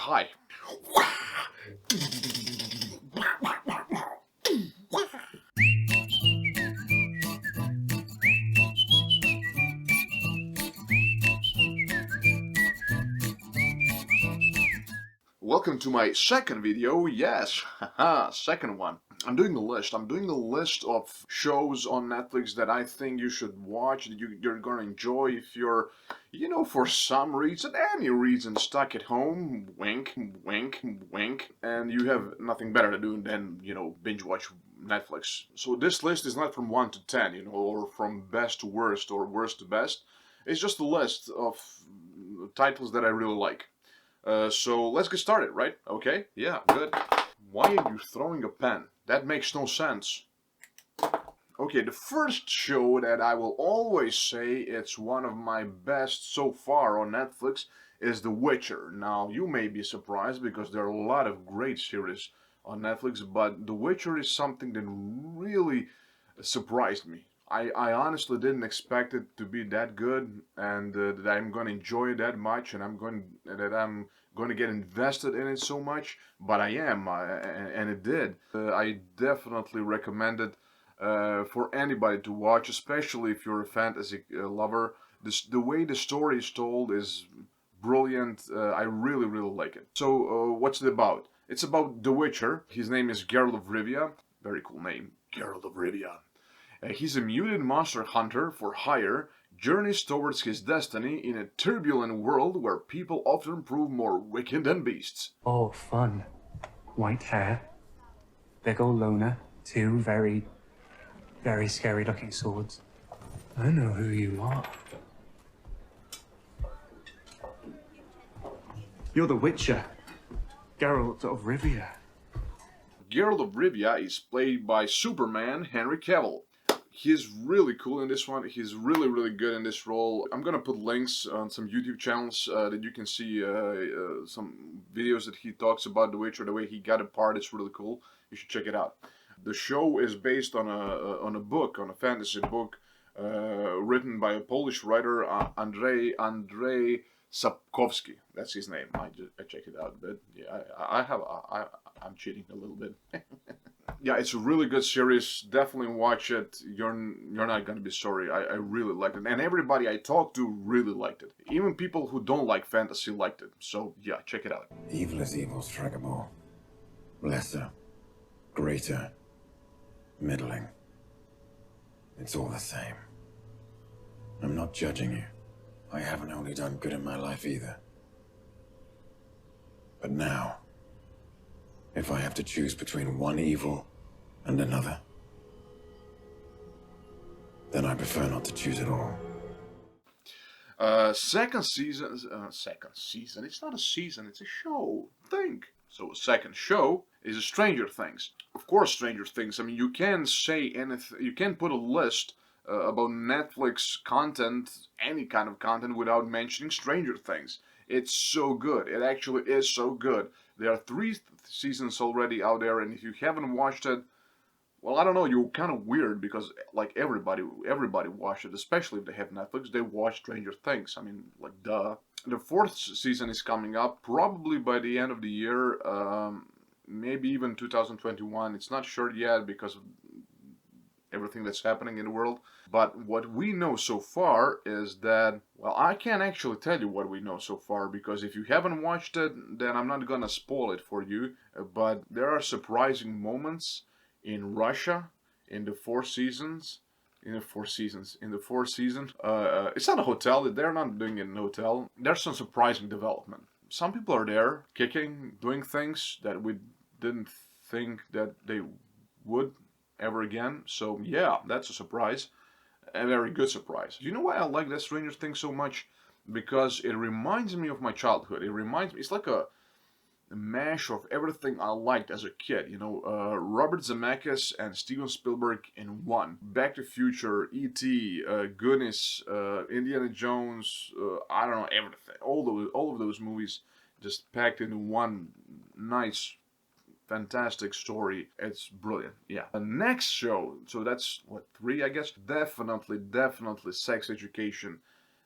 Hi. Welcome to my second video. Yes, haha, second one. I'm doing a list. I'm doing a list of shows on Netflix that I think you should watch, that you're gonna enjoy if you're, for some reason, any reason, stuck at home, wink, wink, wink, and you have nothing better to do than, binge watch Netflix. So this list is not from 1 to 10, or from best to worst or worst to best. It's just a list of titles that I really like. So let's get started, right? Okay, yeah, good. Why are you throwing a pen? That makes no sense. Okay, the first show that I will always say it's one of my best so far on Netflix is The Witcher. Now, you may be surprised because there are a lot of great series on Netflix, but The Witcher is something that really surprised me. I honestly didn't expect it to be that good, and that I'm going to enjoy it that much, and I'm going to get invested in it so much. But I am, and it did. I definitely recommend it for anybody to watch, especially if you're a fantasy lover. The way the story is told is brilliant. I really, really like it. So, what's it about? It's about The Witcher. His name is Geralt of Rivia. Very cool name, Geralt of Rivia. He's a mutant monster hunter for hire, journeys towards his destiny in a turbulent world where people often prove more wicked than beasts. Oh, fun. White hair, big ol' loner, two very, very scary looking swords. I know who you are. You're the Witcher, Geralt of Rivia. Geralt of Rivia is played by Superman Henry Cavill. He's really cool in this one. He's really, really good in this role. I'm gonna put links on some YouTube channels that you can see some videos that he talks about The Witcher, the way he got it part. It's really cool. You should check it out. The show is based on a book, on a fantasy book, written by a Polish writer, Andrzej Sapkowski. That's his name. I checked it out, but yeah, I'm cheating a little bit. Yeah, it's a really good series. Definitely watch it. You're not gonna be sorry. I really liked it, and everybody I talked to really liked it. Even people who don't like fantasy liked it. So yeah, check it out. Evil is evil, Stragable. Lesser, greater, middling. It's all the same. I'm not judging you. I haven't only done good in my life either. But now, if I have to choose between one evil and another, then I prefer not to choose at all. Second season. It's not a season. It's a show. Think. So, second show is Stranger Things. Of course, Stranger Things. I mean, you can't say anything. You can't put a list about Netflix content, any kind of content, without mentioning Stranger Things. It's so good. It actually is so good. There are 3 seasons already out there, and if you haven't watched it, well, I don't know, you're kind of weird because like everybody watched it, especially if they have Netflix. They watch Stranger Things. I mean, like duh. The 4th season is coming up, probably by the end of the year, maybe even 2021. It's not sure yet because of everything that's happening in the world. But what we know so far is that, well, I can't actually tell you what we know so far because if you haven't watched it, then I'm not gonna spoil it for you. But there are surprising moments in Russia in the 4 seasons. In the 4 seasons. It's not a hotel. They're not doing it in a hotel. There's some surprising development. Some people are there kicking, doing things that we didn't think that they would ever again. So yeah, that's a surprise. A very good surprise. You know why I like that Stranger Things so much? Because it reminds me of my childhood. It's like a mash of everything I liked as a kid. Robert Zemeckis and Steven Spielberg in one. Back to the Future, E.T., Goonies, Indiana Jones, I don't know, everything. All of those movies just packed into one nice, fantastic story. It's brilliant. Yeah. The next show, so that's what, 3, I guess. Definitely Sex Education.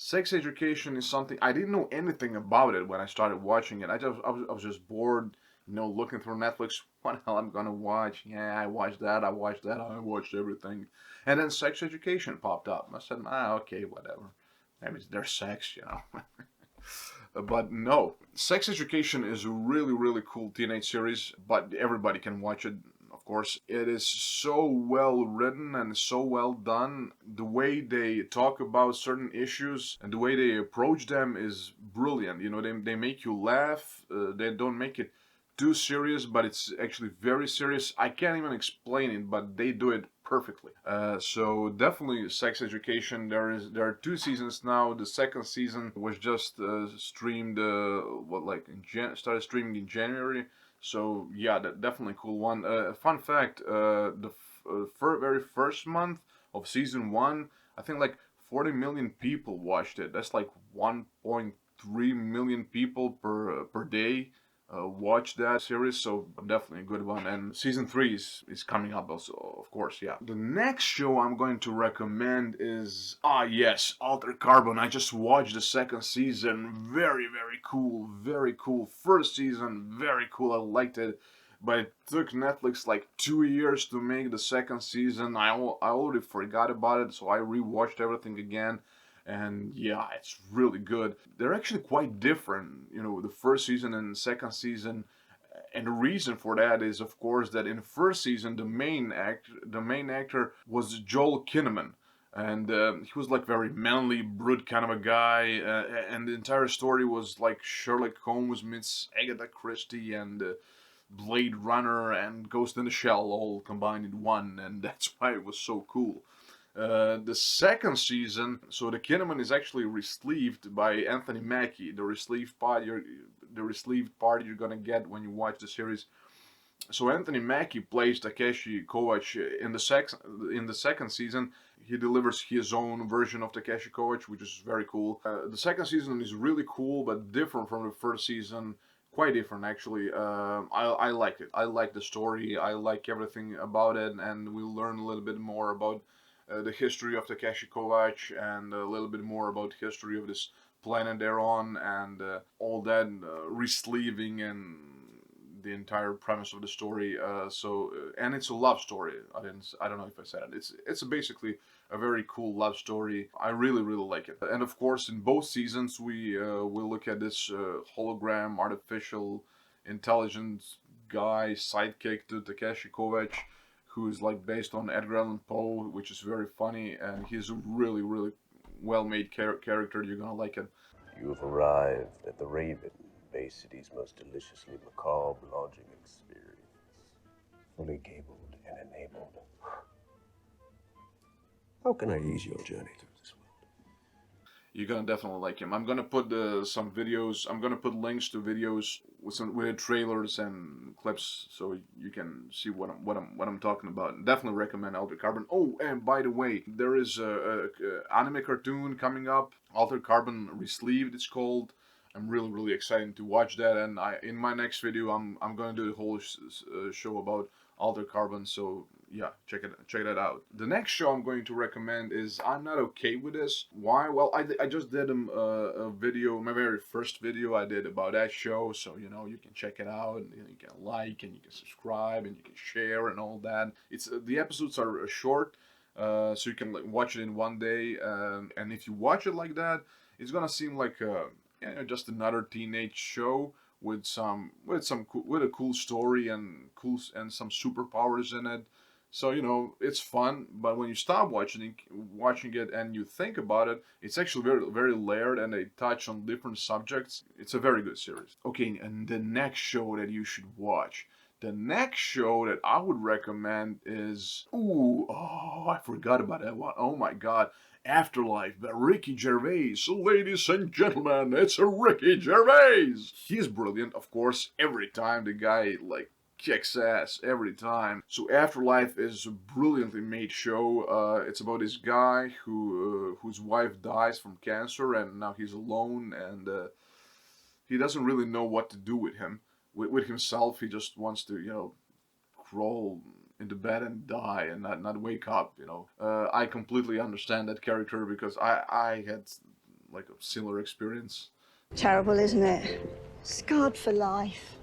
Sex Education is something I didn't know anything about it when I started watching it. I was just bored, looking through Netflix. What the hell I'm gonna watch? Yeah, I watched that. I watched that. I watched everything, and then Sex Education popped up. I said, okay, whatever. Maybe there's sex. But no, Sex Education is a really, really cool teenage series, but everybody can watch it. Of course, it is so well written and so well done. The way they talk about certain issues and the way they approach them is brilliant. They make you laugh. They don't make it too serious, but it's actually very serious. I can't even explain it, but they do it perfectly. So definitely Sex Education. There are 2 seasons now. The second season was just streamed. Started streaming in January. So yeah, that definitely cool one. Fun fact: the very first month of season one, I think like 40 million people watched it. That's like 1.3 million people per day watch that series, so definitely a good one. And season 3 is coming up also, of course, yeah. The next show I'm going to recommend is, yes, Altered Carbon. I just watched the second season. Very, very cool, very cool. First season, very cool, I liked it. But it took Netflix like 2 years to make the second season. I already forgot about it, so I rewatched everything again. And yeah, it's really good. They're actually quite different, the first season and second season. And the reason for that is, of course, that in the first season, the main actor was Joel Kinnaman. And he was like very manly, brute kind of a guy. And the entire story was like Sherlock Holmes meets Agatha Christie and Blade Runner and Ghost in the Shell all combined in one. And that's why it was so cool. The second season, so the Kinnaman is actually relieved by Anthony Mackie. The relieved part you're gonna get when you watch the series. So Anthony Mackie plays Takeshi Kovacs in the second season. He delivers his own version of Takeshi Kovacs, which is very cool. The second season is really cool, but different from the first season. Quite different, actually. I liked it. I like the story. I like everything about it, and we'll learn a little bit more about the history of Takeshi Kovacs and a little bit more about the history of this planet they're on and all that resleeving and the entire premise of the story. And it's a love story. I don't know if I said it. It's basically a very cool love story. I really like it. And of course, in both seasons, we will look at this hologram artificial intelligence guy sidekick to Takeshi Kovacs, who is like based on Edgar Allan Poe, which is very funny, and he's a really well-made character. You're gonna like it. You have arrived at the Raven, Bay City's most deliciously macabre lodging experience. Fully gabled and enabled. How can I ease your journey through this world? You're gonna definitely like him. I'm gonna put some videos. I'm gonna put links to videos with trailers and clips, so you can see what I'm talking about. Definitely recommend Altered Carbon. Oh, and by the way, there is a anime cartoon coming up. Altered Carbon Resleeved, it's called. I'm really excited to watch that. And in my next video, I'm gonna do the whole show about Altered Carbon. So yeah, check that out. The next show I'm going to recommend is I'm Not Okay With This. Why? Well, I just did a video, my very first video I did about that show, so you can check it out, and you can like, and you can subscribe, and you can share, and all that. It's the episodes are short, so you can watch it in one day, and if you watch it like that, it's gonna seem like just another teenage show with a cool story and some superpowers in it. So it's fun, but when you stop watching it and you think about it, it's actually very layered, and they touch on different subjects. It's a very good series. Okay, and the next show that you should watch. The next show that I would recommend is I forgot about that one. Oh my god. Afterlife by Ricky Gervais. So ladies and gentlemen, it's a Ricky Gervais. He's brilliant, of course. Every time the guy kicks ass every time. So Afterlife is a brilliantly made show. It's about this guy whose wife dies from cancer, and now he's alone, and he doesn't really know what to do with himself. He just wants to crawl into bed and die and not wake up. I completely understand that character because I had like a similar experience. Terrible, isn't it? Scarred for life.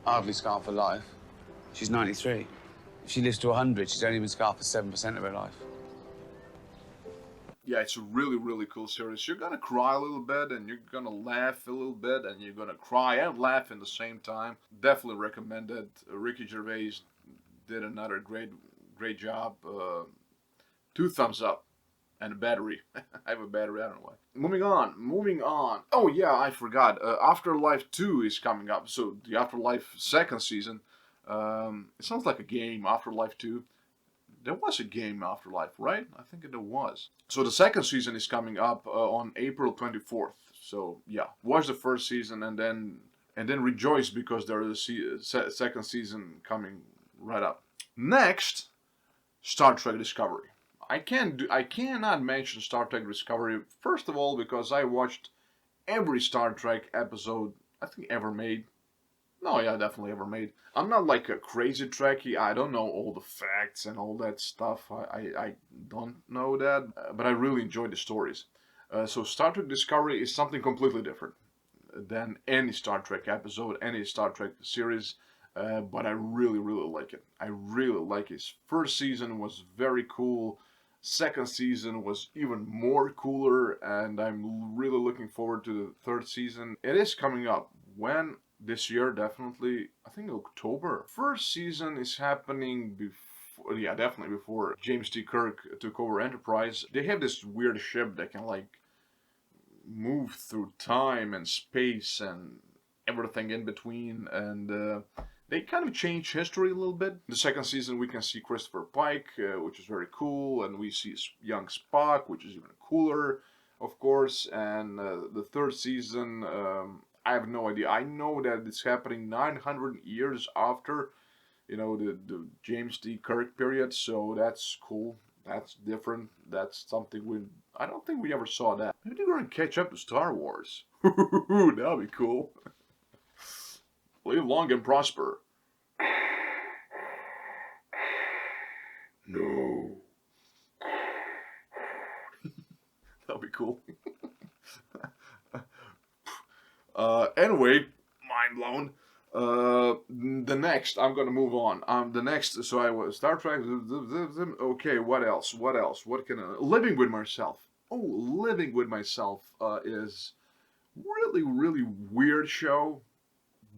Hardly scarred for life. She's 93. If she lives to 100, she's only been scarred for 7% of her life. Yeah, it's a really, really cool series. You're gonna cry a little bit, and you're gonna laugh a little bit, and you're gonna cry and laugh at the same time. Definitely recommend it. Ricky Gervais did another great job. 2 thumbs up. And a battery. I have a battery, I don't know why. Moving on. Oh yeah, I forgot. Afterlife 2 is coming up. So the Afterlife second season. It sounds like a game, Afterlife 2. There was a game Afterlife, right? I think there was. So the second season is coming up on April 24th. So yeah, watch the first season and then rejoice because there is a second season coming right up. Next, Star Trek Discovery. I cannot mention Star Trek Discovery, first of all, because I watched every Star Trek episode, I think, ever made. No, yeah, definitely ever made. I'm not like a crazy Trekkie. I don't know all the facts and all that stuff. I don't know that, but I really enjoy the stories. So Star Trek Discovery is something completely different than any Star Trek episode, any Star Trek series. But I really, really like it. I really like it. First season was very cool. Second season was even more cooler, and I'm really looking forward to the third season. It is coming up. When? This year, definitely. I think October. First season is happening before, yeah, definitely before James T. Kirk took over Enterprise. They have this weird ship that can, like, move through time and space and everything in between, and they kind of change history a little bit. The second season, we can see Christopher Pike, which is very cool, and we see young Spock, which is even cooler, of course. And the third season, I have no idea. I know that it's happening 900 years after, the James D. Kirk period, so that's cool. That's different. That's something I don't think we ever saw that. Maybe they're going to catch up to Star Wars. That'll be cool. Live long and prosper. No. That'll be cool. Anyway, mind blown. The next, I'm gonna move on. The next, so I was Star Trek. Okay, what else? What can Living with Myself. Oh, Living with Myself is really, really weird show.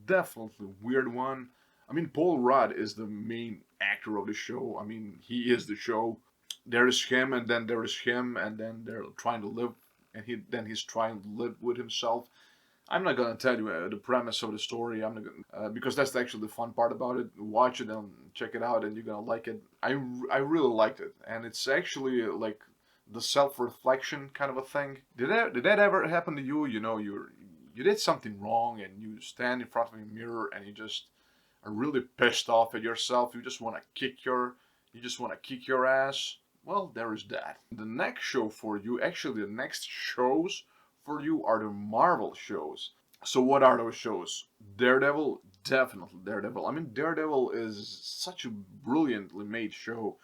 Definitely weird one. I mean, Paul Rudd is the main actor of the show. I mean, he is the show. There is him, and then there is him, and then they're trying to live, and he's trying to live with himself. I'm not gonna tell you the premise of the story. I'm not gonna, because that's actually the fun part about it. Watch it and check it out, and you're gonna like it. I really liked it, and it's actually like the self-reflection kind of a thing. Did that ever happen to you? You did something wrong, and you stand in front of a mirror, and you just are really pissed off at yourself. You just want to kick your ass. Well, there is that. The next show for you, actually the next shows for you are the Marvel shows. So what are those shows? Daredevil, definitely Daredevil. I mean, Daredevil is such a brilliantly made show.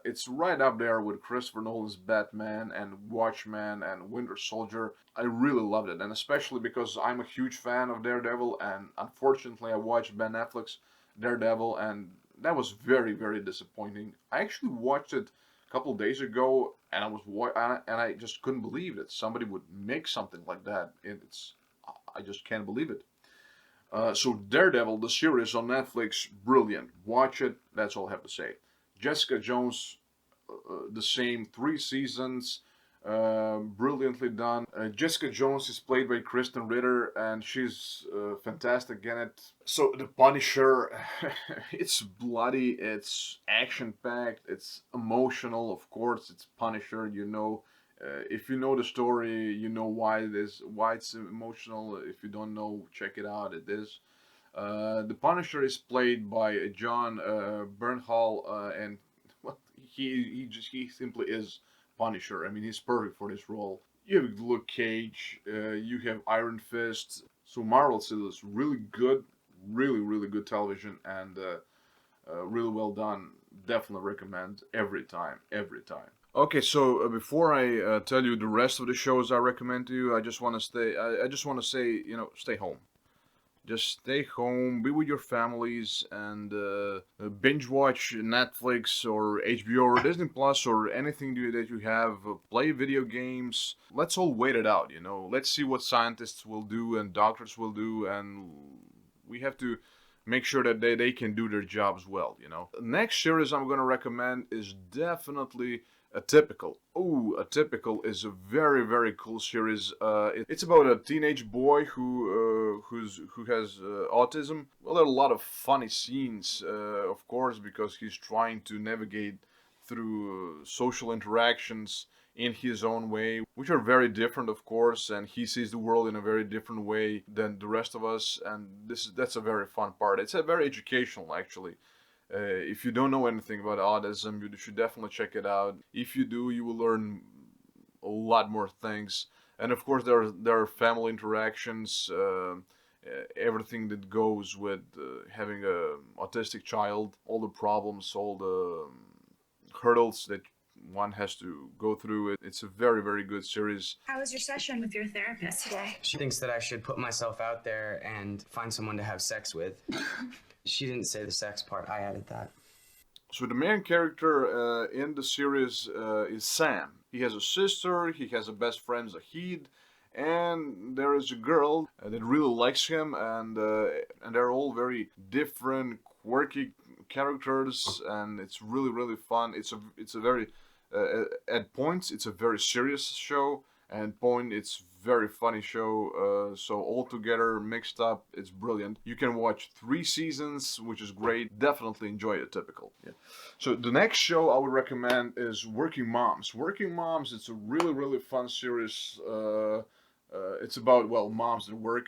It's right up there with Christopher Nolan's Batman and Watchmen and Winter Soldier. I really loved it, and especially because I'm a huge fan of Daredevil, and unfortunately I watched Ben Affleck's Daredevil, and that was very, very disappointing. I actually watched it a couple of days ago, and I just couldn't believe that somebody would make something like that. I just can't believe it. So Daredevil, the series on Netflix, brilliant. Watch it. That's all I have to say. Jessica Jones, the same, 3 seasons, brilliantly done. Jessica Jones is played by Kristen Ritter, and she's fantastic in it. So The Punisher, it's bloody, it's action-packed, it's emotional, of course, it's Punisher, if you know the story, you know why it's emotional. If you don't know, check it out, it is. The Punisher is played by John Bernthal, and well, he simply is Punisher. I mean, he's perfect for this role. You have Luke Cage, you have Iron Fist. So Marvel still is really good, really, really good television, and really well done. Definitely recommend every time. Okay, so before I tell you the rest of the shows I recommend to you, I just want to I just want to say, stay home. Just stay home, be with your families, and binge watch Netflix or HBO or Disney Plus or anything that you have. Play video games. Let's all wait it out, Let's see what scientists will do and doctors will do, and we have to make sure that they can do their jobs well. The next series I'm going to recommend is definitely Atypical. Oh, Atypical is a very, very cool series. It's about a teenage boy who has autism. Well, there are a lot of funny scenes, of course, because he's trying to navigate through social interactions in his own way, which are very different, of course, and he sees the world in a very different way than the rest of us, and that's a very fun part. It's a very educational, actually. If you don't know anything about autism, you should definitely check it out. If you do, you will learn a lot more things. And of course, there are family interactions, everything that goes with having a autistic child, all the problems, all the hurdles that one has to go through. It's a very, very good series. How was your session with your therapist today? She thinks that I should put myself out there and find someone to have sex with. She didn't say the sex part, I added that. So the main character in the series is Sam. He has a sister, he has a best friend, Zahid, and there is a girl that really likes him, and they're all very different, quirky characters, and it's really, really fun. It's a very at points it's a very serious show, and point it's very funny show. So all together mixed up, it's brilliant. You can watch 3 seasons, which is great. Definitely enjoy it. Typical. Yeah. So the next show I would recommend is Working Moms. Working Moms. It's a really, really fun series. It's about moms that work.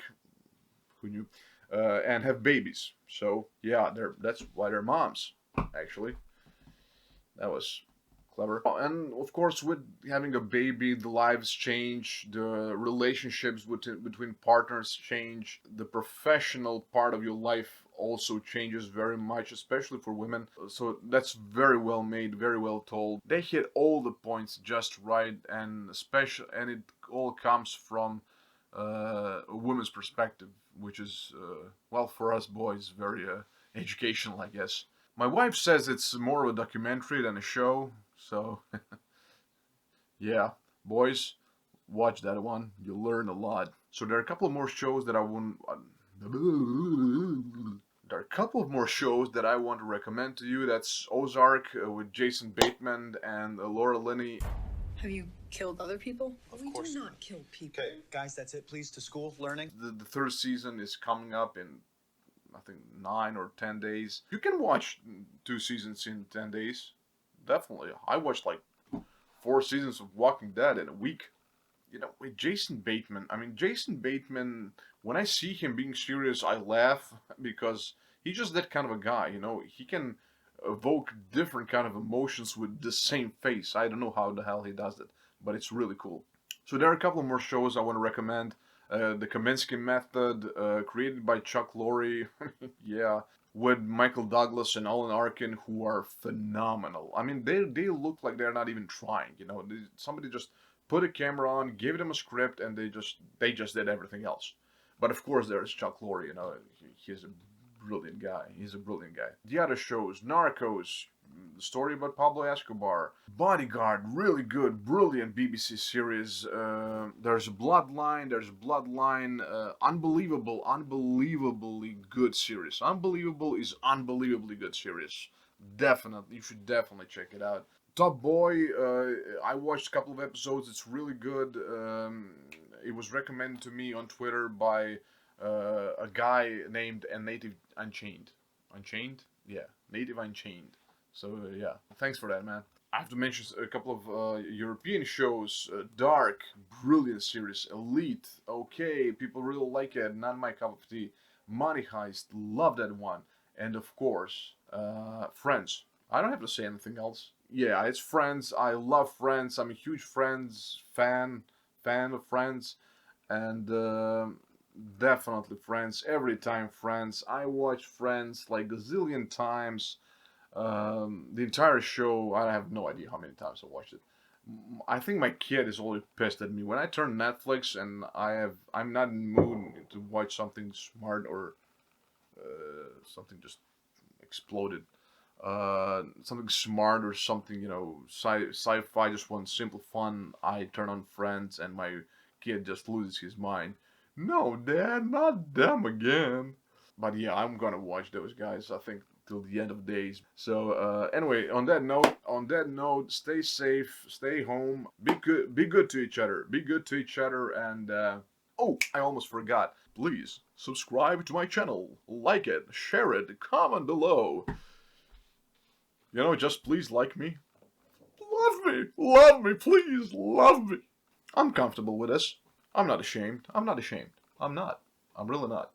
Who knew? And have babies. So yeah, that's why they're moms. Actually, that was clever. And of course, with having a baby, the lives change, the relationships between partners change, the professional part of your life also changes very much, especially for women. So that's very well made, very well told. They hit all the points just right, and it all comes from a woman's perspective, which is for us boys very educational, I guess. My wife says it's more of a documentary than a show, so yeah, boys, watch that one. You'll learn a lot. So there are a couple of more shows that I want to recommend to you. That's Ozark with Jason Bateman and Laura Linney. Have you killed other people? Of course. do not kill people. Okay, guys, that's it. Please, to school, learning. The third season is coming up in, I think, 9 or 10 days. You can watch 2 seasons in 10 days. Definitely. I watched like 4 seasons of Walking Dead in a week. With Jason Bateman, when I see him being serious, I laugh because he's just that kind of a guy, He can evoke different kind of emotions with the same face. I don't know how the hell he does it, but it's really cool. So there are a couple more shows I want to recommend. The Kominski Method, created by Chuck Lorre, yeah, with Michael Douglas and Alan Arkin, who are phenomenal. They look like they're not even trying, Somebody just put a camera on, gave them a script, and they just did everything else. But of course there's Chuck Lorre, he's a brilliant guy. He's a brilliant guy. The other shows, Narcos, the story about Pablo Escobar, Bodyguard, really good, brilliant BBC series. There's Bloodline, unbelievably good series. Unbelievable is unbelievably good series. Definitely, you should definitely check it out. Top Boy, I watched a couple of episodes. It's really good. It was recommended to me on Twitter by a guy named Native Unchained. Unchained? Yeah, Native Unchained. So yeah, thanks for that, man. I have to mention a couple of European shows. Dark, brilliant series. Elite, okay, people really like it. Not my cup of tea. Money Heist, love that one. And of course, Friends. I don't have to say anything else. Yeah, it's Friends. I love Friends. I'm a huge Friends fan of Friends, and definitely Friends. Every time Friends. I watch Friends like a zillion times. The entire show, I have no idea how many times I watched it. I think my kid is always pissed at me when I turn Netflix and I'm not in the mood to watch something smart or something just exploded. Something smart or something, sci-fi, just want simple fun. I turn on Friends and my kid just loses his mind. No, Dad, not them again. But yeah, I'm gonna watch those guys, I think, till the end of days. So anyway, on that note, stay safe, stay home, be good to each other, and oh, I almost forgot. Please subscribe to my channel, like it, share it, comment below. Just please like me. Love me, please, love me. I'm comfortable with this. I'm not ashamed. I'm not. I'm really not.